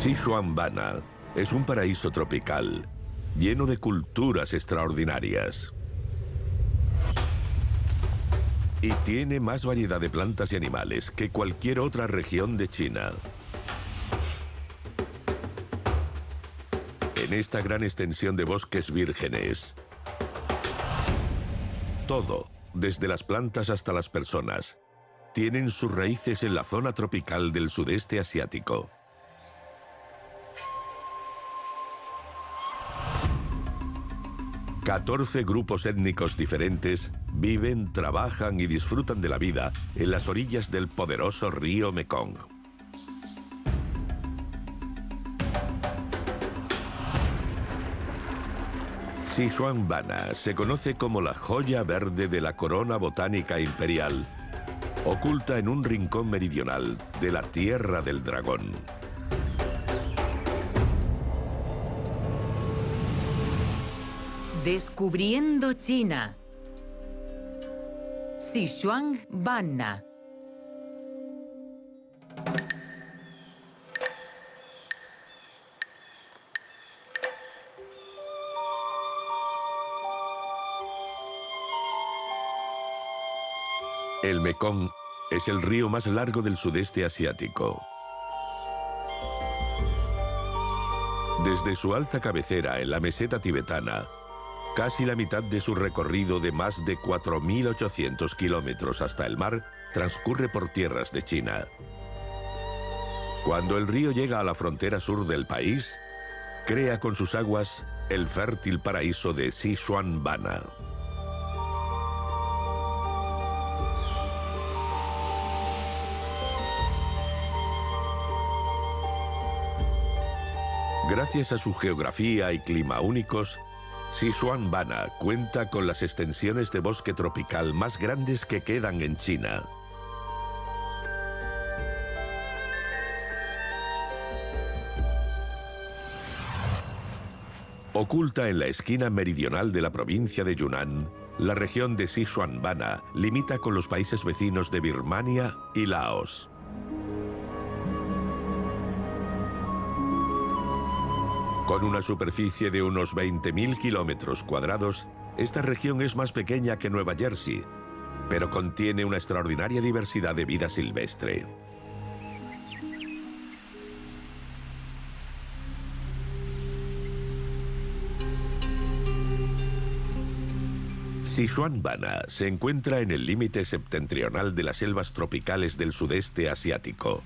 Xishuangbanna es un paraíso tropical, lleno de culturas extraordinarias. Y tiene más variedad de plantas y animales que cualquier otra región de China. En esta gran extensión de bosques vírgenes, todo, desde las plantas hasta las personas, tienen sus raíces en la zona tropical del sudeste asiático. ...14 grupos étnicos diferentes viven, trabajan y disfrutan de la vida en las orillas del poderoso río Mekong. Xishuangbanna se conoce como la joya verde de la corona botánica imperial, oculta en un rincón meridional de la Tierra del Dragón. Descubriendo China. Xishuangbanna. El Mekong es el río más largo del sudeste asiático. Desde su alta cabecera en la meseta tibetana, casi la mitad de su recorrido de más de 4.800 kilómetros hasta el mar transcurre por tierras de China. Cuando el río llega a la frontera sur del país, crea con sus aguas el fértil paraíso de Xishuangbanna. Gracias a su geografía y clima únicos, Xishuangbanna cuenta con las extensiones de bosque tropical más grandes que quedan en China. Oculta en la esquina meridional de la provincia de Yunnan, la región de Xishuangbanna limita con los países vecinos de Birmania y Laos. Con una superficie de unos 20.000 kilómetros cuadrados, esta región es más pequeña que Nueva Jersey, pero contiene una extraordinaria diversidad de vida silvestre. Xishuangbanna se encuentra en el límite septentrional de las selvas tropicales del sudeste asiático.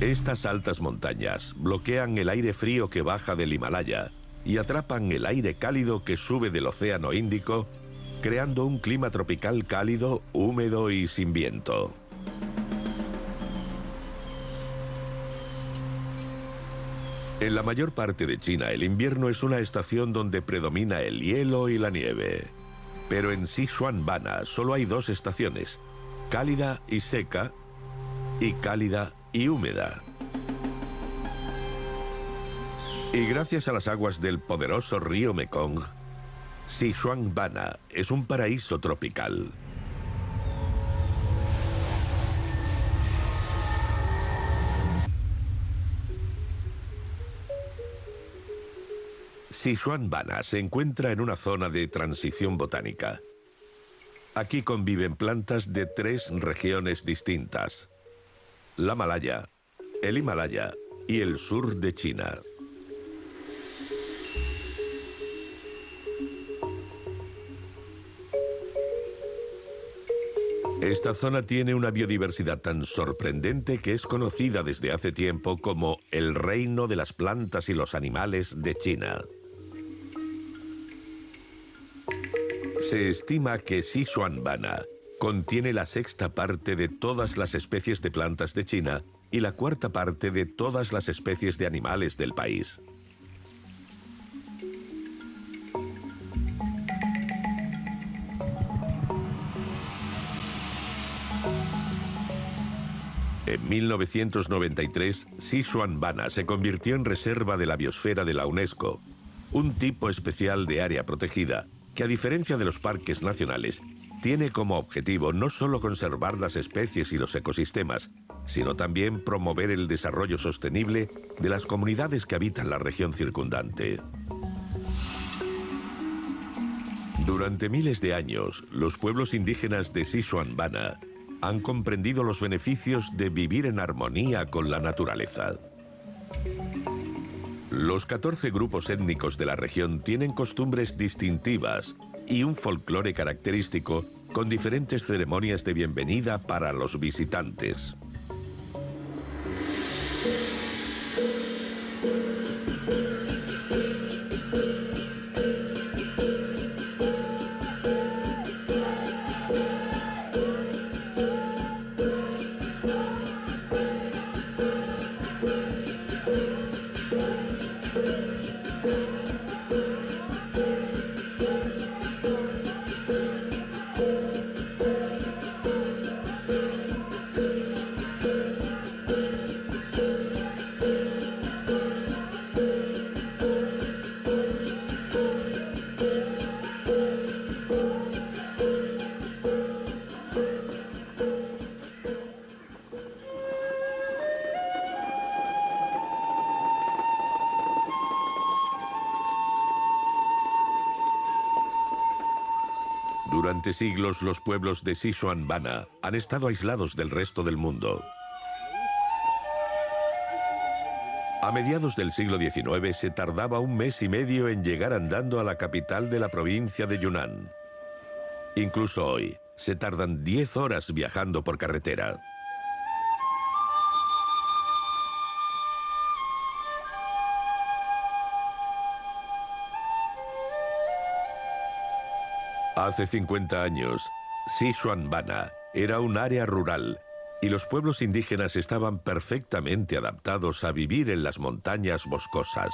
Estas altas montañas bloquean el aire frío que baja del Himalaya y atrapan el aire cálido que sube del Océano Índico, creando un clima tropical cálido, húmedo y sin viento. En la mayor parte de China, el invierno es una estación donde predomina el hielo y la nieve. Pero en Xishuangbanna solo hay dos estaciones, cálida y seca, y cálida y húmeda. Y gracias a las aguas del poderoso río Mekong, Xishuangbanna es un paraíso tropical. Xishuangbanna se encuentra en una zona de transición botánica. Aquí conviven plantas de 3 regiones distintas: la Malaya, el Himalaya y el sur de China. Esta zona tiene una biodiversidad tan sorprendente que es conocida desde hace tiempo como el reino de las plantas y los animales de China. Se estima que Xishuangbanna contiene la 6ª parte de todas las especies de plantas de China y la 4ª parte de todas las especies de animales del país. En 1993, Xishuangbanna se convirtió en reserva de la biosfera de la UNESCO, un tipo especial de área protegida que, a diferencia de los parques nacionales, tiene como objetivo no solo conservar las especies y los ecosistemas, sino también promover el desarrollo sostenible de las comunidades que habitan la región circundante. Durante miles de años, los pueblos indígenas de Xishuankbanna han comprendido los beneficios de vivir en armonía con la naturaleza. Los 14 grupos étnicos de la región tienen costumbres distintivas y un folclore característico con diferentes ceremonias de bienvenida para los visitantes. Durante siglos, los pueblos de Xishuankbanna han estado aislados del resto del mundo. A mediados del siglo XIX se tardaba 1 mes y medio en llegar andando a la capital de la provincia de Yunnan. Incluso hoy, se tardan 10 horas viajando por carretera. Hace 50 años, Xishuankbanna era un área rural y los pueblos indígenas estaban perfectamente adaptados a vivir en las montañas boscosas.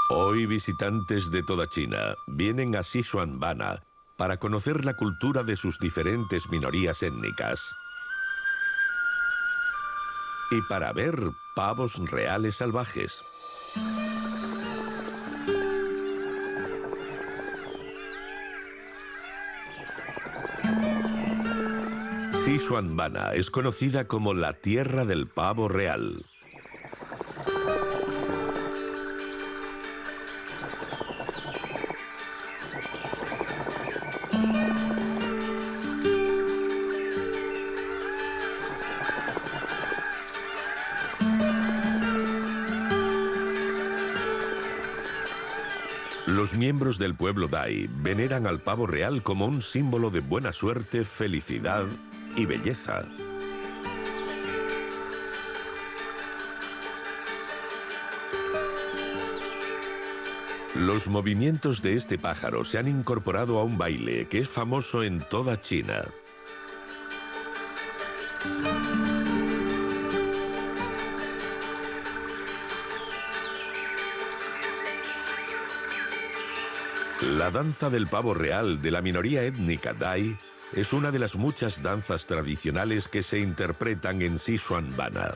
Hoy visitantes de toda China vienen a Xishuankbanna para conocer la cultura de sus diferentes minorías étnicas. Y para ver pavos reales salvajes. Xishuankbanna es conocida como la tierra del pavo real. Los miembros del pueblo Dai veneran al pavo real como un símbolo de buena suerte, felicidad y belleza. Los movimientos de este pájaro se han incorporado a un baile que es famoso en toda China. La danza del pavo real de la minoría étnica Dai es una de las muchas danzas tradicionales que se interpretan en Xishuankbanna.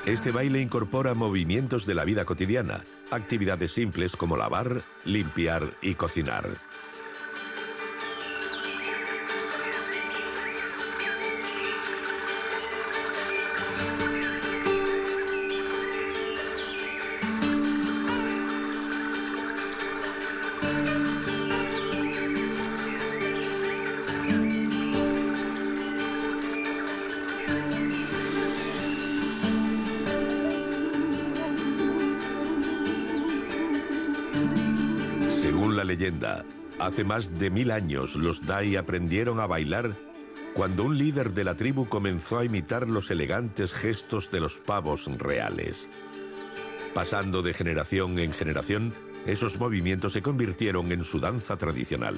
Este baile incorpora movimientos de la vida cotidiana, actividades simples como lavar, limpiar y cocinar. Según la leyenda, hace más de 1000 años los Dai aprendieron a bailar cuando un líder de la tribu comenzó a imitar los elegantes gestos de los pavos reales. Pasando de generación en generación, esos movimientos se convirtieron en su danza tradicional.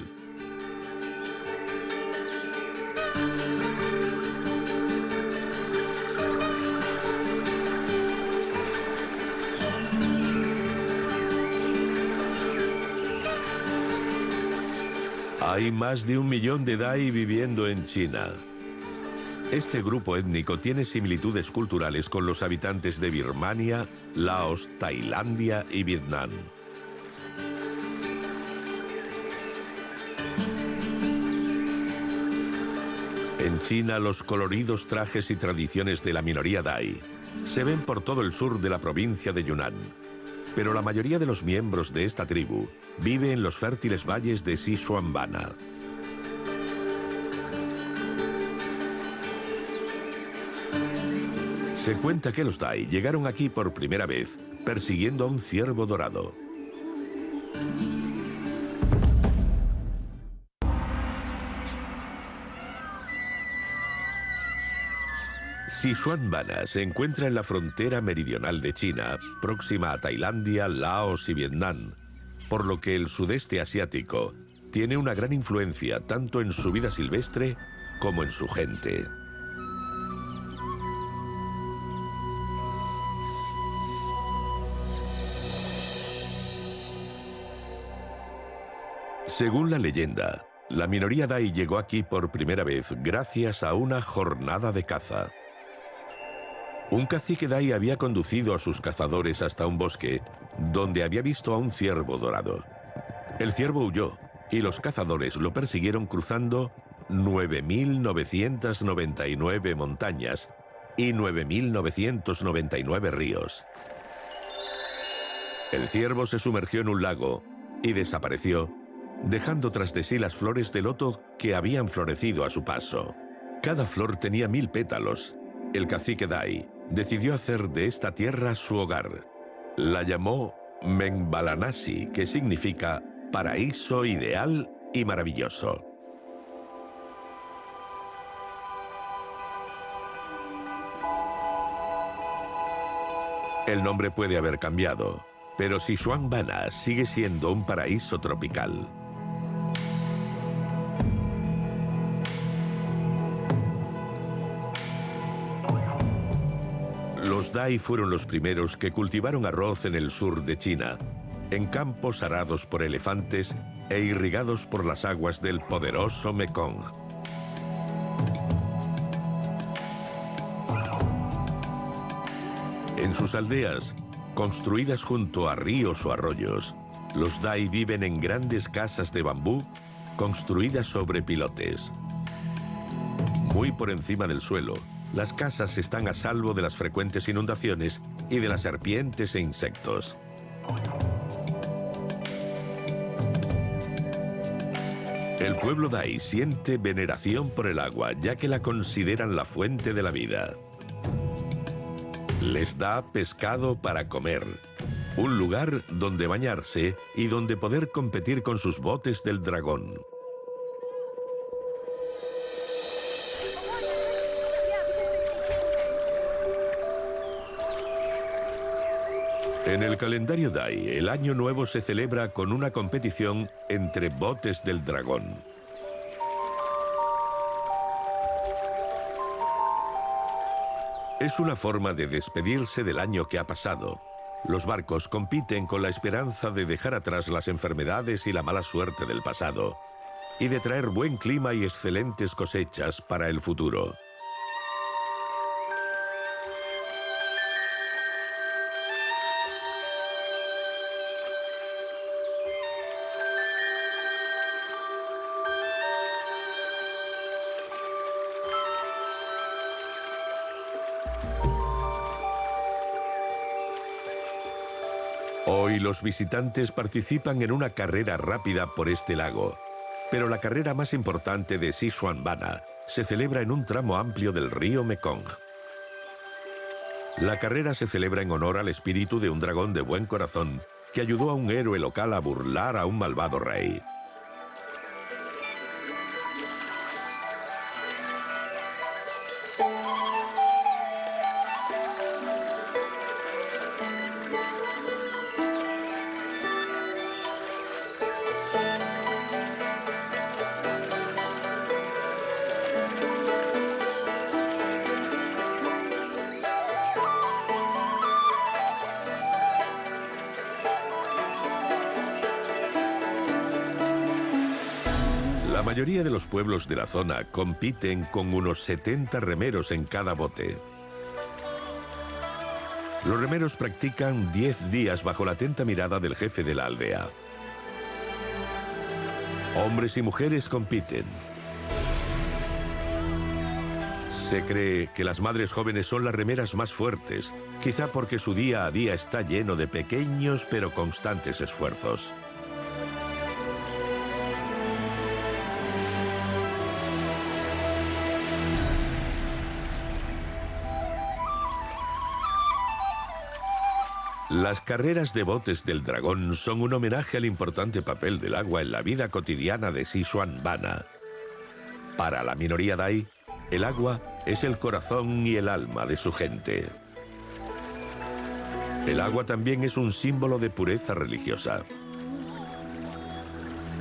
Hay más de 1 millón de Dai viviendo en China. Este grupo étnico tiene similitudes culturales con los habitantes de Birmania, Laos, Tailandia y Vietnam. En China, los coloridos trajes y tradiciones de la minoría Dai se ven por todo el sur de la provincia de Yunnan. Pero la mayoría de los miembros de esta tribu vive en los fértiles valles de Sichuanbana. Se cuenta que los Dai llegaron aquí por primera vez persiguiendo a un ciervo dorado. Sichuanbana se encuentra en la frontera meridional de China, próxima a Tailandia, Laos y Vietnam, por lo que el sudeste asiático tiene una gran influencia tanto en su vida silvestre como en su gente. Según la leyenda, la minoría Dai llegó aquí por primera vez gracias a una jornada de caza. Un cacique Dai había conducido a sus cazadores hasta un bosque donde había visto a un ciervo dorado. El ciervo huyó y los cazadores lo persiguieron cruzando 9.999 montañas y 9.999 ríos. El ciervo se sumergió en un lago y desapareció, dejando tras de sí las flores de loto que habían florecido a su paso. Cada flor tenía 1000 pétalos. El cacique Dai decidió hacer de esta tierra su hogar. La llamó Mengbalanasi, que significa paraíso ideal y maravilloso. El nombre puede haber cambiado, pero Sichuanbana sigue siendo un paraíso tropical. Los Dai fueron los primeros que cultivaron arroz en el sur de China, en campos arados por elefantes e irrigados por las aguas del poderoso Mekong. En sus aldeas, construidas junto a ríos o arroyos, los Dai viven en grandes casas de bambú construidas sobre pilotes. Muy por encima del suelo, las casas están a salvo de las frecuentes inundaciones y de las serpientes e insectos. El pueblo Dai siente veneración por el agua, ya que la consideran la fuente de la vida. Les da pescado para comer, un lugar donde bañarse y donde poder competir con sus botes del dragón. En el calendario Dai, el Año Nuevo se celebra con una competición entre botes del dragón. Es una forma de despedirse del año que ha pasado. Los barcos compiten con la esperanza de dejar atrás las enfermedades y la mala suerte del pasado, y de traer buen clima y excelentes cosechas para el futuro. Hoy los visitantes participan en una carrera rápida por este lago, pero la carrera más importante de Sichuanbana se celebra en un tramo amplio del río Mekong. La carrera se celebra en honor al espíritu de un dragón de buen corazón que ayudó a un héroe local a burlar a un malvado rey. mayoría de los pueblos de la zona compiten con unos 70 remeros en cada bote. Los remeros practican 10 días bajo la atenta mirada del jefe de la aldea. Hombres y mujeres compiten. Se cree que las madres jóvenes son las remeras más fuertes, quizá porque su día a día está lleno de pequeños pero constantes esfuerzos. Las carreras de botes del dragón son un homenaje al importante papel del agua en la vida cotidiana de Xishuangbanna. Para la minoría Dai, el agua es el corazón y el alma de su gente. El agua también es un símbolo de pureza religiosa.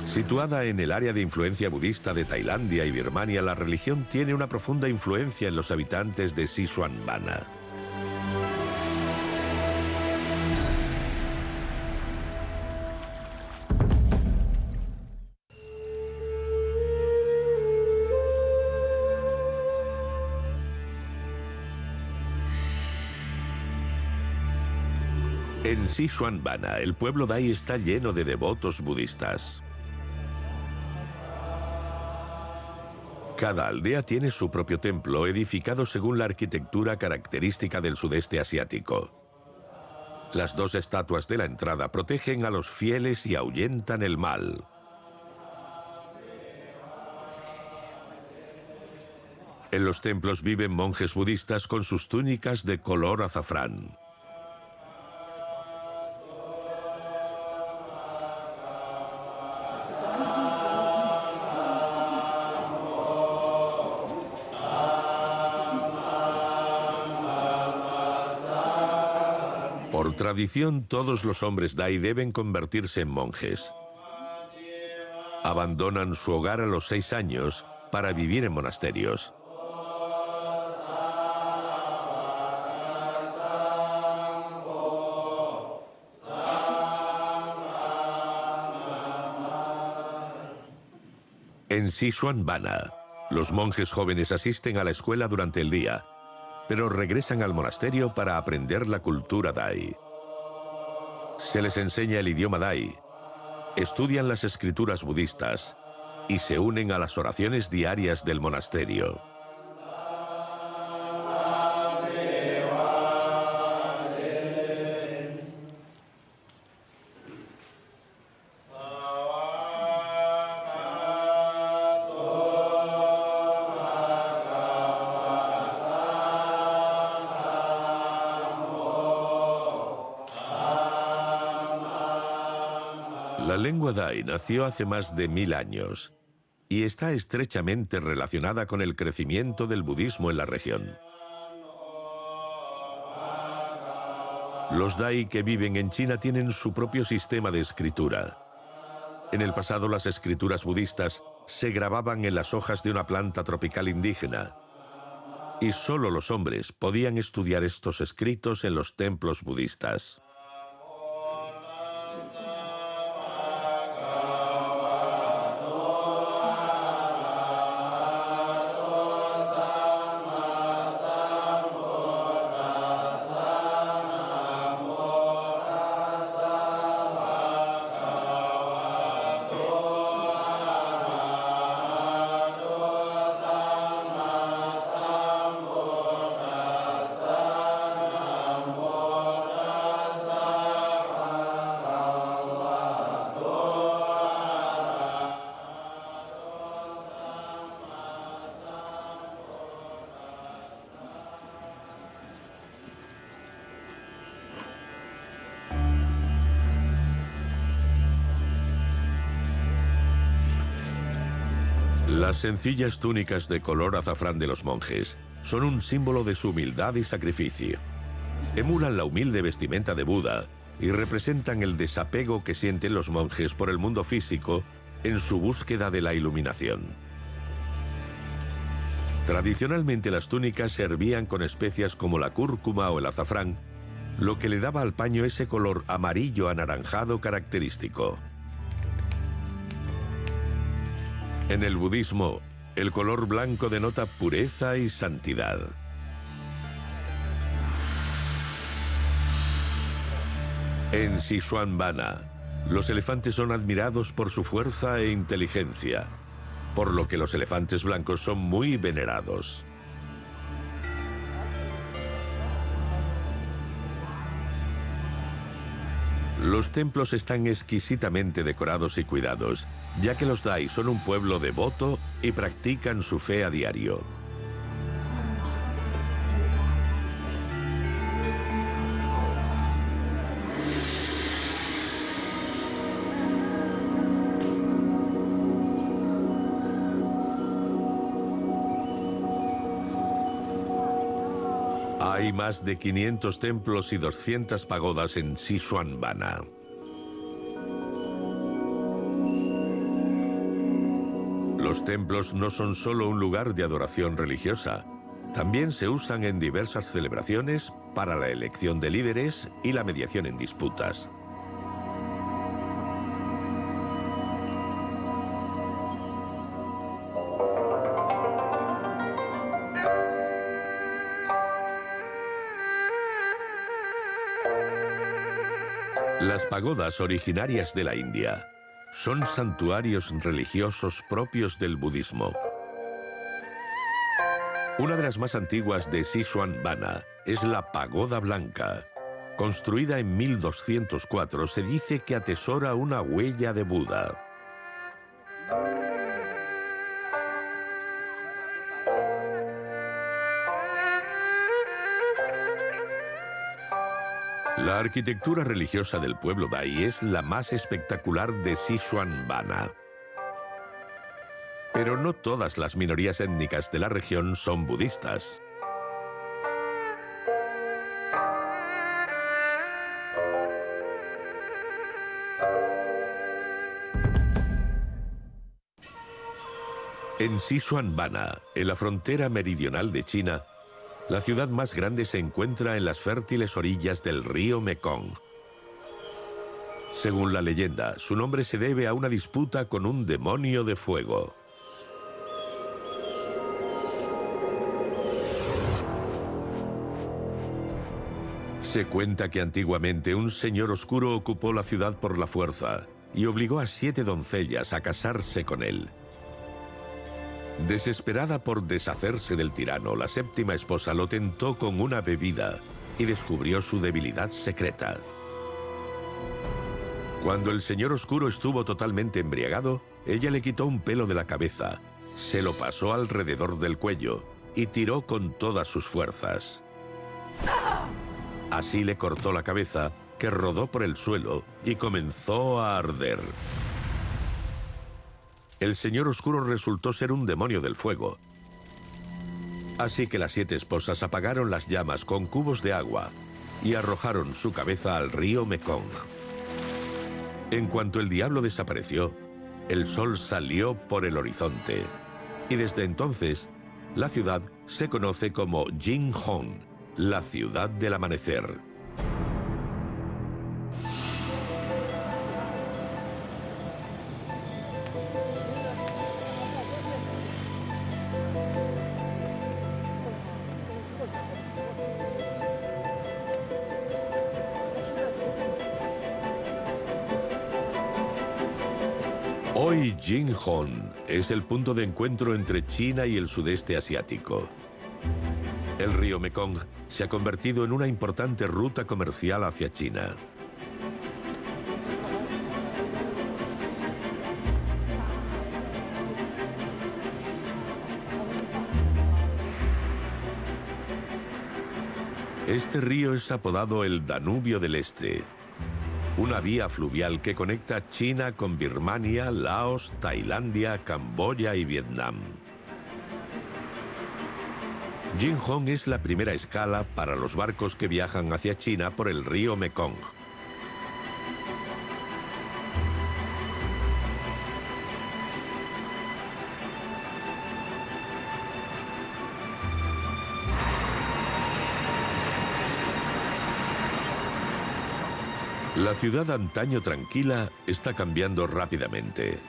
Situada en el área de influencia budista de Tailandia y Birmania, la religión tiene una profunda influencia en los habitantes de Xishuangbanna. En Xishuangbanna, el pueblo Dai está lleno de devotos budistas. Cada aldea tiene su propio templo, edificado según la arquitectura característica del sudeste asiático. Las dos estatuas de la entrada protegen a los fieles y ahuyentan el mal. En los templos viven monjes budistas con sus túnicas de color azafrán. Por tradición, todos los hombres Dai deben convertirse en monjes. Abandonan su hogar a los 6 años para vivir en monasterios. En Xishuangbanna, los monjes jóvenes asisten a la escuela durante el día, pero regresan al monasterio para aprender la cultura Dai. Se les enseña el idioma Dai, estudian las escrituras budistas y se unen a las oraciones diarias del monasterio. La lengua Dai nació hace más de 1000 años y está estrechamente relacionada con el crecimiento del budismo en la región. Los Dai que viven en China tienen su propio sistema de escritura. En el pasado, las escrituras budistas se grababan en las hojas de una planta tropical indígena, y solo los hombres podían estudiar estos escritos en los templos budistas. Las sencillas túnicas de color azafrán de los monjes son un símbolo de su humildad y sacrificio. Emulan la humilde vestimenta de Buda y representan el desapego que sienten los monjes por el mundo físico en su búsqueda de la iluminación. Tradicionalmente, las túnicas se hervían con especias como la cúrcuma o el azafrán, lo que le daba al paño ese color amarillo anaranjado característico. En el budismo, el color blanco denota pureza y santidad. En Xishuangbanna, los elefantes son admirados por su fuerza e inteligencia, por lo que los elefantes blancos son muy venerados. Los templos están exquisitamente decorados y cuidados, ya que los Dai son un pueblo devoto y practican su fe a diario. Hay más de 500 templos y 200 pagodas en Xishuangbanna. Los templos no son solo un lugar de adoración religiosa, también se usan en diversas celebraciones para la elección de líderes y la mediación en disputas. Las pagodas originarias de la India son santuarios religiosos propios del budismo. Una de las más antiguas de Xishuangbanna es la Pagoda Blanca. Construida en 1204, se dice que atesora una huella de Buda. La arquitectura religiosa del pueblo Dai es la más espectacular de Xishuangbanna. Pero no todas las minorías étnicas de la región son budistas. En Xishuangbanna, en la frontera meridional de China, la ciudad más grande se encuentra en las fértiles orillas del río Mekong. Según la leyenda, su nombre se debe a una disputa con un demonio de fuego. Se cuenta que antiguamente un señor oscuro ocupó la ciudad por la fuerza y obligó a 7 doncellas a casarse con él. Desesperada por deshacerse del tirano, la 7ª esposa lo tentó con una bebida y descubrió su debilidad secreta. Cuando el señor oscuro estuvo totalmente embriagado, ella le quitó un pelo de la cabeza, se lo pasó alrededor del cuello y tiró con todas sus fuerzas. Así le cortó la cabeza, que rodó por el suelo y comenzó a arder. El señor oscuro resultó ser un demonio del fuego. Así que las 7 esposas apagaron las llamas con cubos de agua y arrojaron su cabeza al río Mekong. En cuanto el diablo desapareció, el sol salió por el horizonte. Y desde entonces, la ciudad se conoce como Jinhong, la ciudad del amanecer. Hoy Jinhong es el punto de encuentro entre China y el sudeste asiático. El río Mekong se ha convertido en una importante ruta comercial hacia China. Este río es apodado el Danubio del Este, una vía fluvial que conecta China con Birmania, Laos, Tailandia, Camboya y Vietnam. Jinhong es la primera escala para los barcos que viajan hacia China por el río Mekong. La ciudad antaño tranquila está cambiando rápidamente.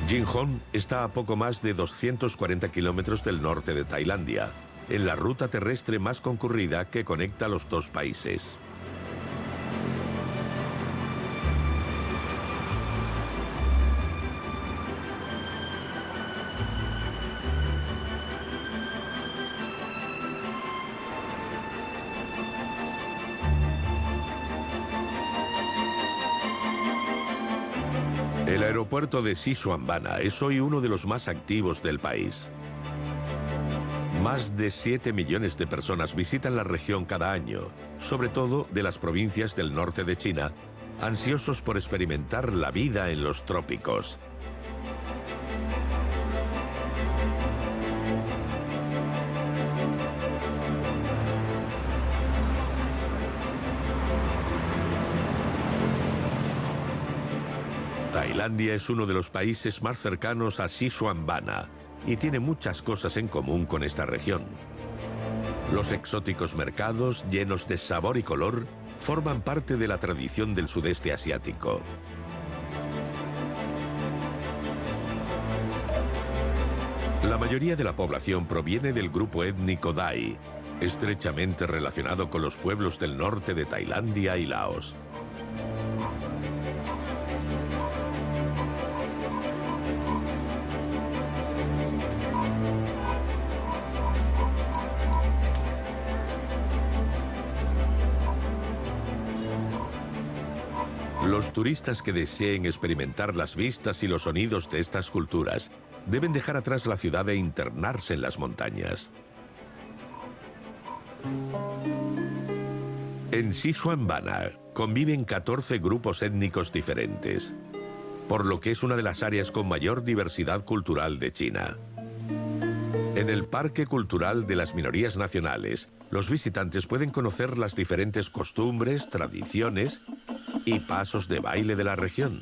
Jinghong está a poco más de 240 kilómetros del norte de Tailandia, en la ruta terrestre más concurrida que conecta los dos países. El aeropuerto de Xishuangbanna es hoy uno de los más activos del país. Más de 7 millones de personas visitan la región cada año, sobre todo de las provincias del norte de China, ansiosos por experimentar la vida en los trópicos. Tailandia es uno de los países más cercanos a Xishuangbanna y tiene muchas cosas en común con esta región. Los exóticos mercados, llenos de sabor y color, forman parte de la tradición del sudeste asiático. La mayoría de la población proviene del grupo étnico Dai, estrechamente relacionado con los pueblos del norte de Tailandia y Laos. Los turistas que deseen experimentar las vistas y los sonidos de estas culturas deben dejar atrás la ciudad e internarse en las montañas. En Xishuangbanna conviven 14 grupos étnicos diferentes, por lo que es una de las áreas con mayor diversidad cultural de China. En el Parque Cultural de las Minorías Nacionales, los visitantes pueden conocer las diferentes costumbres, tradiciones y pasos de baile de la región.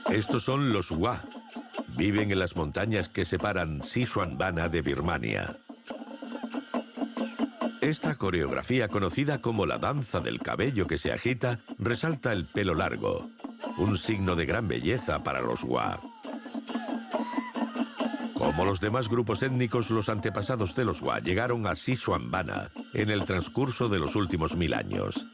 Estos son los Hua. Viven en las montañas que separan Xishuangbanna de Birmania. Esta coreografía, conocida como la danza del cabello que se agita, resalta el pelo largo, un signo de gran belleza para los Hua. Como los demás grupos étnicos, los antepasados de los Hua llegaron a Xishuangbanna en el transcurso de los últimos 1000 años.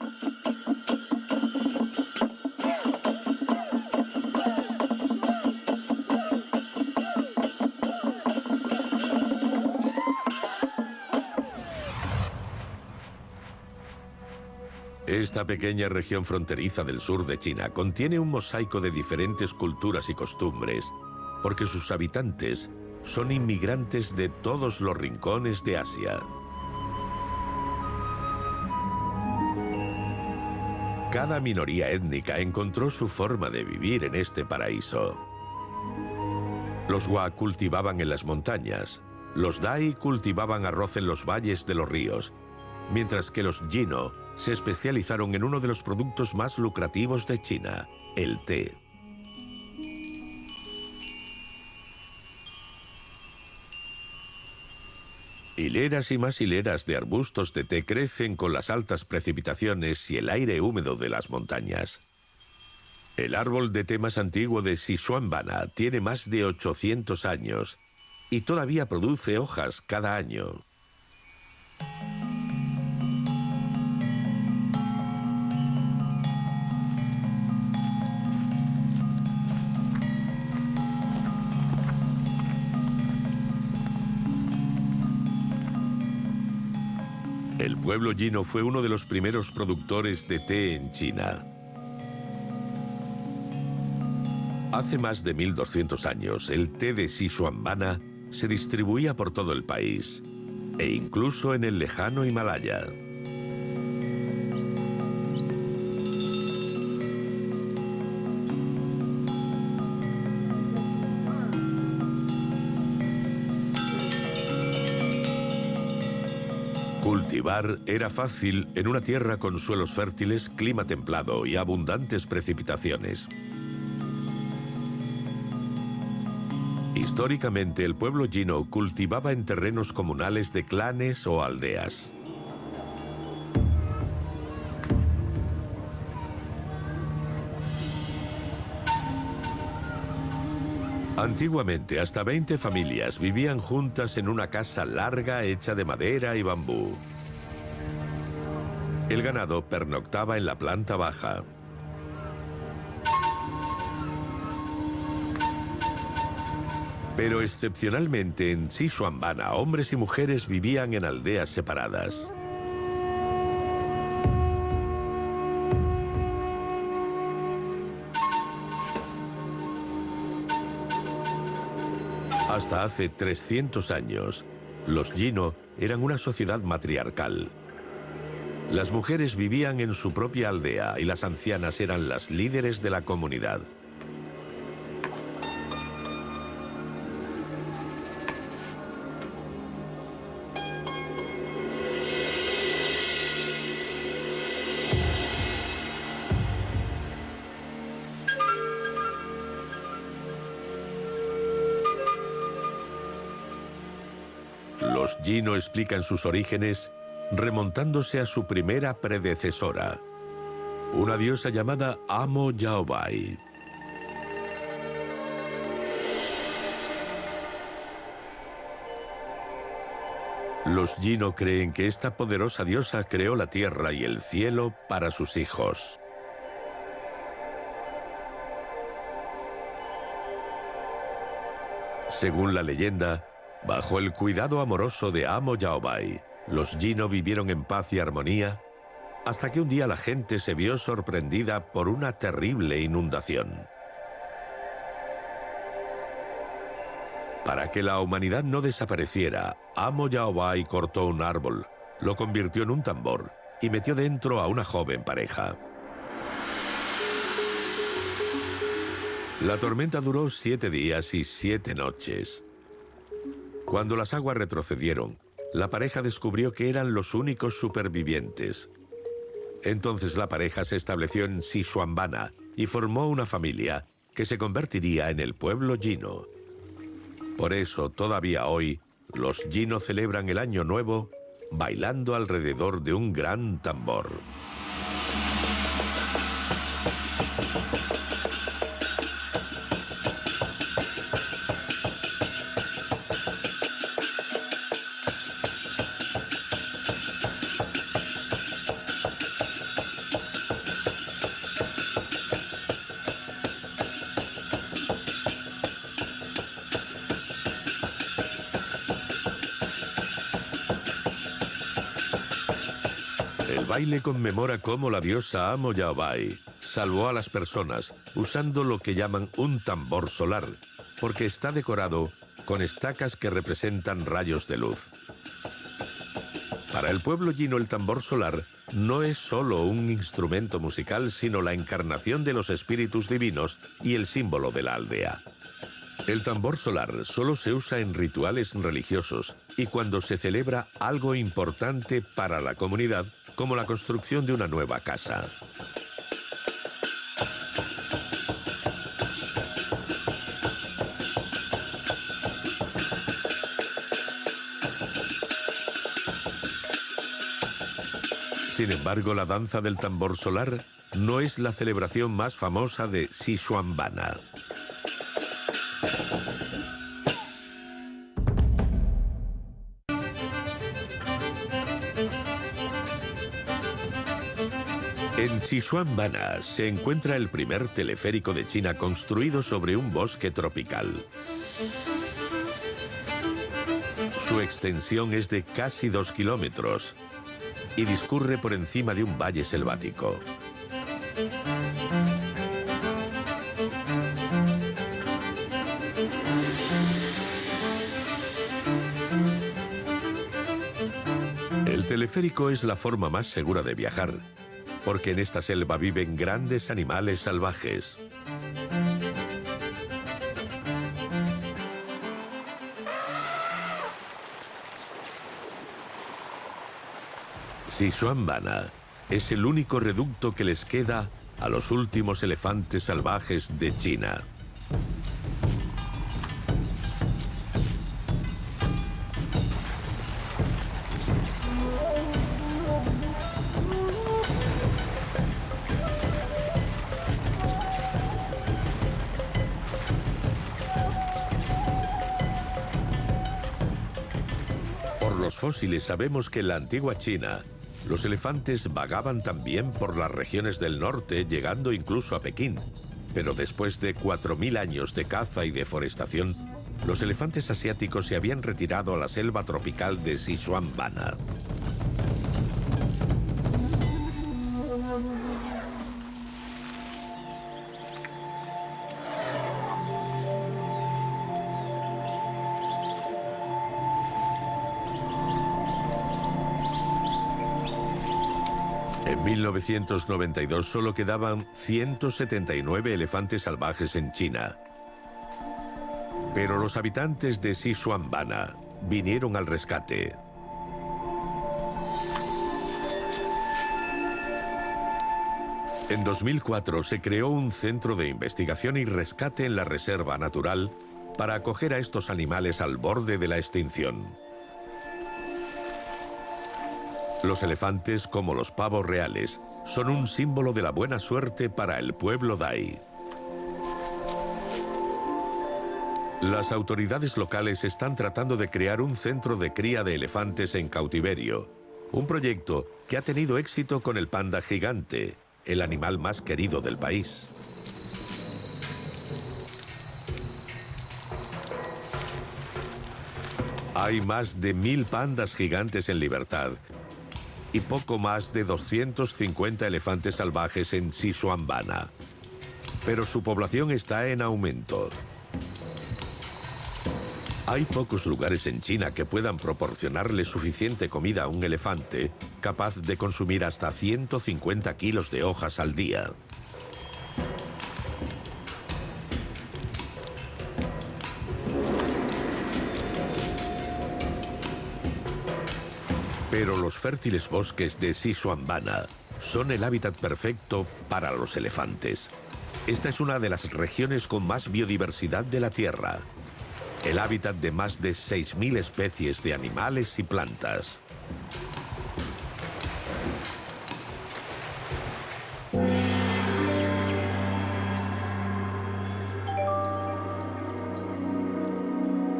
Esta pequeña región fronteriza del sur de China contiene un mosaico de diferentes culturas y costumbres, porque sus habitantes son inmigrantes de todos los rincones de Asia. Cada minoría étnica encontró su forma de vivir en este paraíso. Los Hua cultivaban en las montañas, los Dai cultivaban arroz en los valles de los ríos, mientras que los Jino se especializaron en uno de los productos más lucrativos de China, el té. Hileras y más hileras de arbustos de té crecen con las altas precipitaciones y el aire húmedo de las montañas. El árbol de té más antiguo de Xishuangbanna tiene más de 800 años y todavía produce hojas cada año. El pueblo Jino fue uno de los primeros productores de té en China. Hace más de 1200 años, el té de Xishuangbanna se distribuía por todo el país, e incluso en el lejano Himalaya. Cultivar era fácil en una tierra con suelos fértiles, clima templado y abundantes precipitaciones. Históricamente, el pueblo Jino cultivaba en terrenos comunales de clanes o aldeas. Antiguamente, hasta 20 familias vivían juntas en una casa larga hecha de madera y bambú. El ganado pernoctaba en la planta baja. Pero excepcionalmente en Xishuangbanna, hombres y mujeres vivían en aldeas separadas. Hasta hace 300 años, los Jino eran una sociedad matriarcal. Las mujeres vivían en su propia aldea y las ancianas eran las líderes de la comunidad. Los Jino explican sus orígenes remontándose a su primera predecesora, una diosa llamada Amo Yaobai. Los Jino creen que esta poderosa diosa creó la tierra y el cielo para sus hijos. Según la leyenda, bajo el cuidado amoroso de Amo Yaobai, los Jino vivieron en paz y armonía hasta que un día la gente se vio sorprendida por una terrible inundación. Para que la humanidad no desapareciera, Amo Yaobai cortó un árbol, lo convirtió en un tambor y metió dentro a una joven pareja. La tormenta duró 7 días y 7 noches. Cuando las aguas retrocedieron, la pareja descubrió que eran los únicos supervivientes. Entonces la pareja se estableció en Xishuangbanna y formó una familia que se convertiría en el pueblo Jino. Por eso, todavía hoy, los Jino celebran el Año Nuevo bailando alrededor de un gran tambor. El baile conmemora cómo la diosa Amo Yaobai salvó a las personas usando lo que llaman un tambor solar, porque está decorado con estacas que representan rayos de luz. Para el pueblo Jino, el tambor solar no es solo un instrumento musical, sino la encarnación de los espíritus divinos y el símbolo de la aldea. El tambor solar solo se usa en rituales religiosos y cuando se celebra algo importante para la comunidad, como la construcción de una nueva casa. Sin embargo, la danza del tambor solar no es la celebración más famosa de Xishuangbanna. En Xishuangbanna se encuentra el primer teleférico de China construido sobre un bosque tropical. Su extensión es de casi 2 kilómetros y discurre por encima de un valle selvático. El teleférico es la forma más segura de viajar, porque en esta selva viven grandes animales salvajes. Xishuangbanna es el único reducto que les queda a los últimos elefantes salvajes de China. Por los fósiles sabemos que en la antigua China, los elefantes vagaban también por las regiones del norte, llegando incluso a Pekín. Pero después de 4000 años de caza y deforestación, los elefantes asiáticos se habían retirado a la selva tropical de Xishuangbanna. En 1992 solo quedaban 179 elefantes salvajes en China. Pero los habitantes de Xishuangbanna vinieron al rescate. En 2004 se creó un centro de investigación y rescate en la reserva natural para acoger a estos animales al borde de la extinción. Los elefantes, como los pavos reales, son un símbolo de la buena suerte para el pueblo Dai. Las autoridades locales están tratando de crear un centro de cría de elefantes en cautiverio, un proyecto que ha tenido éxito con el panda gigante, el animal más querido del país. Hay más de 1000 pandas gigantes en libertad y poco más de 250 elefantes salvajes en Xishuangbanna. Pero su población está en aumento. Hay pocos lugares en China que puedan proporcionarle suficiente comida a un elefante capaz de consumir hasta 150 kilos de hojas al día. Pero los fértiles bosques de Xishuangbanna son el hábitat perfecto para los elefantes. Esta es una de las regiones con más biodiversidad de la Tierra. El hábitat de más de 6000 especies de animales y plantas.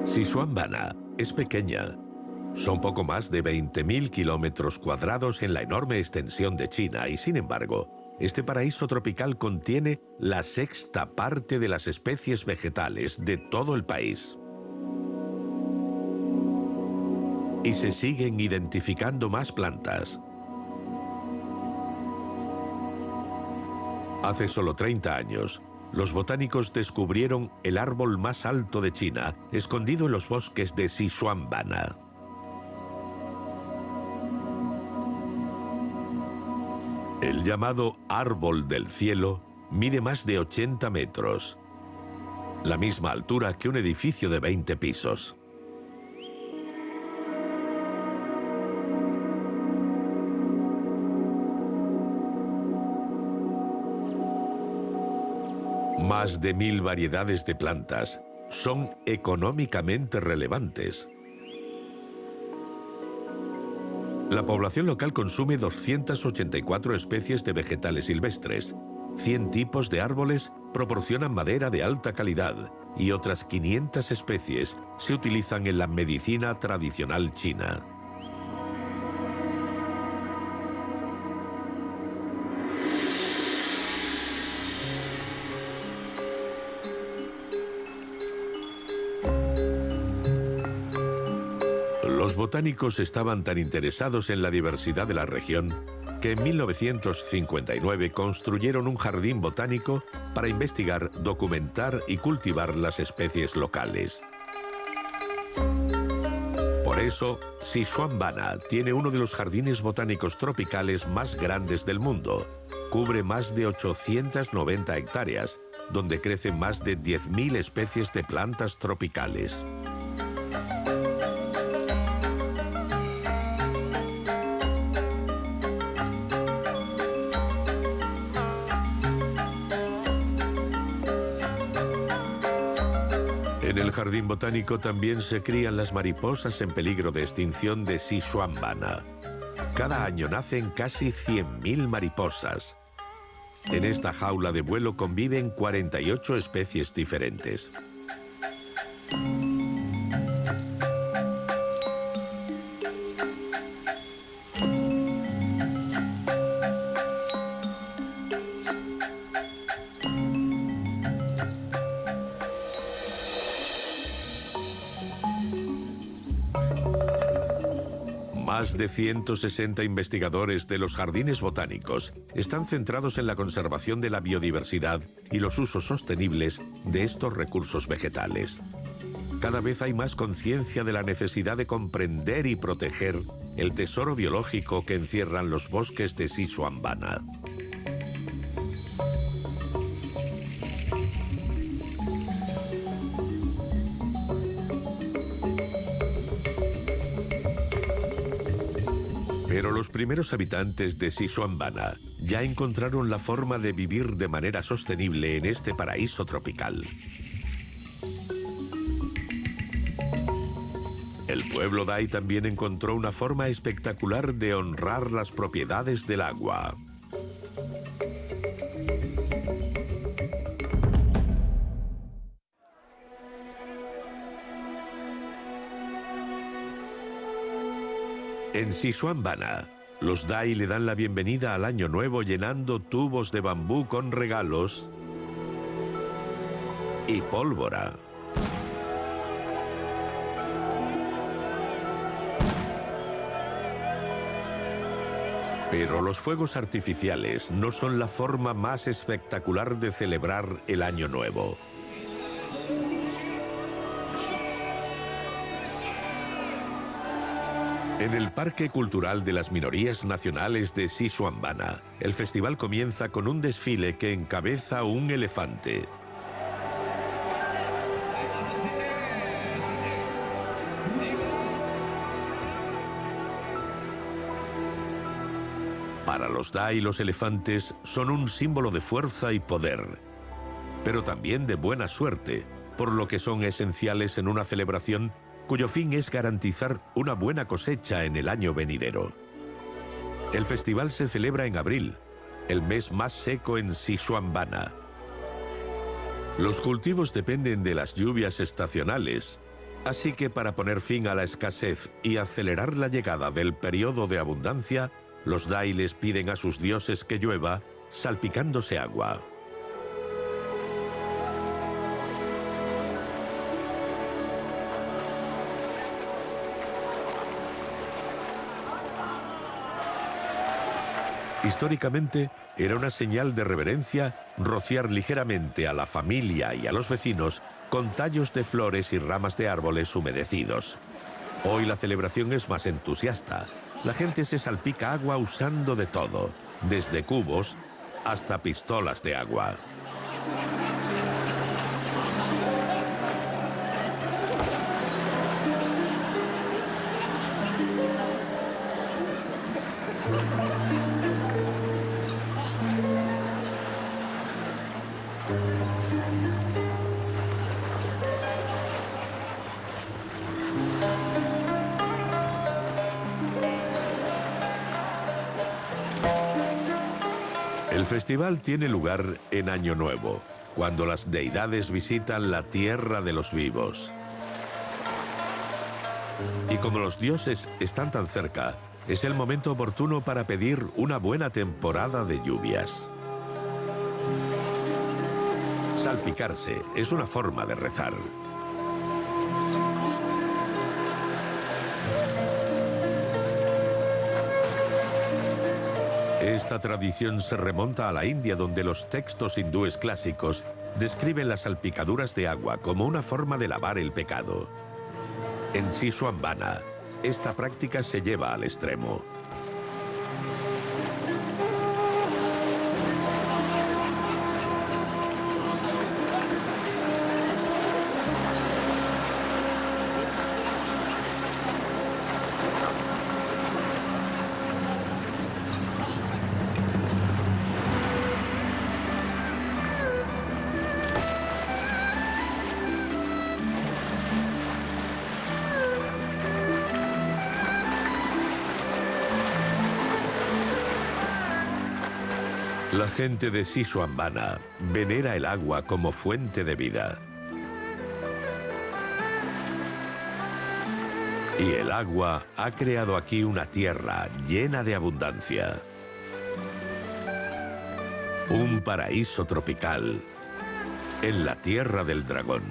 Xishuangbanna es pequeña. Son poco más de 20.000 kilómetros cuadrados en la enorme extensión de China y, sin embargo, este paraíso tropical contiene la 6ª parte de las especies vegetales de todo el país. Y se siguen identificando más plantas. Hace solo 30 años, los botánicos descubrieron el árbol más alto de China, escondido en los bosques de Xishuangbanna. El llamado árbol del cielo mide más de 80 metros, la misma altura que un edificio de 20 pisos. Más de 1000 variedades de plantas son económicamente relevantes. La población local consume 284 especies de vegetales silvestres, 100 tipos de árboles proporcionan madera de alta calidad y otras 500 especies se utilizan en la medicina tradicional china. Los botánicos estaban tan interesados en la diversidad de la región que en 1959 construyeron un jardín botánico para investigar, documentar y cultivar las especies locales. Por eso, Xishuangbanna tiene uno de los jardines botánicos tropicales más grandes del mundo. Cubre más de 890 hectáreas, donde crecen más de 10.000 especies de plantas tropicales. En el jardín botánico también se crían las mariposas en peligro de extinción de Xishuangbanna. Cada año nacen casi 100.000 mariposas. En esta jaula de vuelo conviven 48 especies diferentes. Más de 160 investigadores de los jardines botánicos están centrados en la conservación de la biodiversidad y los usos sostenibles de estos recursos vegetales. Cada vez hay más conciencia de la necesidad de comprender y proteger el tesoro biológico que encierran los bosques de Xishuangbanna. Pero los primeros habitantes de Xishuangbanna ya encontraron la forma de vivir de manera sostenible en este paraíso tropical. El pueblo Dai también encontró una forma espectacular de honrar las propiedades del agua. En Xishuangbanna, los Dai le dan la bienvenida al Año Nuevo llenando tubos de bambú con regalos y pólvora. Pero los fuegos artificiales no son la forma más espectacular de celebrar el Año Nuevo. En el Parque Cultural de las Minorías Nacionales de Xishuangbanna, el festival comienza con un desfile que encabeza un elefante. Para los Dai, los elefantes son un símbolo de fuerza y poder, pero también de buena suerte, por lo que son esenciales en una celebración cuyo fin es garantizar una buena cosecha en el año venidero. El festival se celebra en abril, el mes más seco en Xishuangbanna. Los cultivos dependen de las lluvias estacionales, así que para poner fin a la escasez y acelerar la llegada del periodo de abundancia, los Dai les piden a sus dioses que llueva, salpicándose agua. Históricamente, era una señal de reverencia rociar ligeramente a la familia y a los vecinos con tallos de flores y ramas de árboles humedecidos. Hoy la celebración es más entusiasta. La gente se salpica agua usando de todo, desde cubos hasta pistolas de agua. El festival tiene lugar en Año Nuevo, cuando las deidades visitan la tierra de los vivos. Y como los dioses están tan cerca, es el momento oportuno para pedir una buena temporada de lluvias. Salpicarse es una forma de rezar. Esta tradición se remonta a la India, donde los textos hindúes clásicos describen las salpicaduras de agua como una forma de lavar el pecado. En Xishuangbanna, esta práctica se lleva al extremo. La gente de Xishuangbanna venera el agua como fuente de vida. Y el agua ha creado aquí una tierra llena de abundancia. Un paraíso tropical en la tierra del dragón.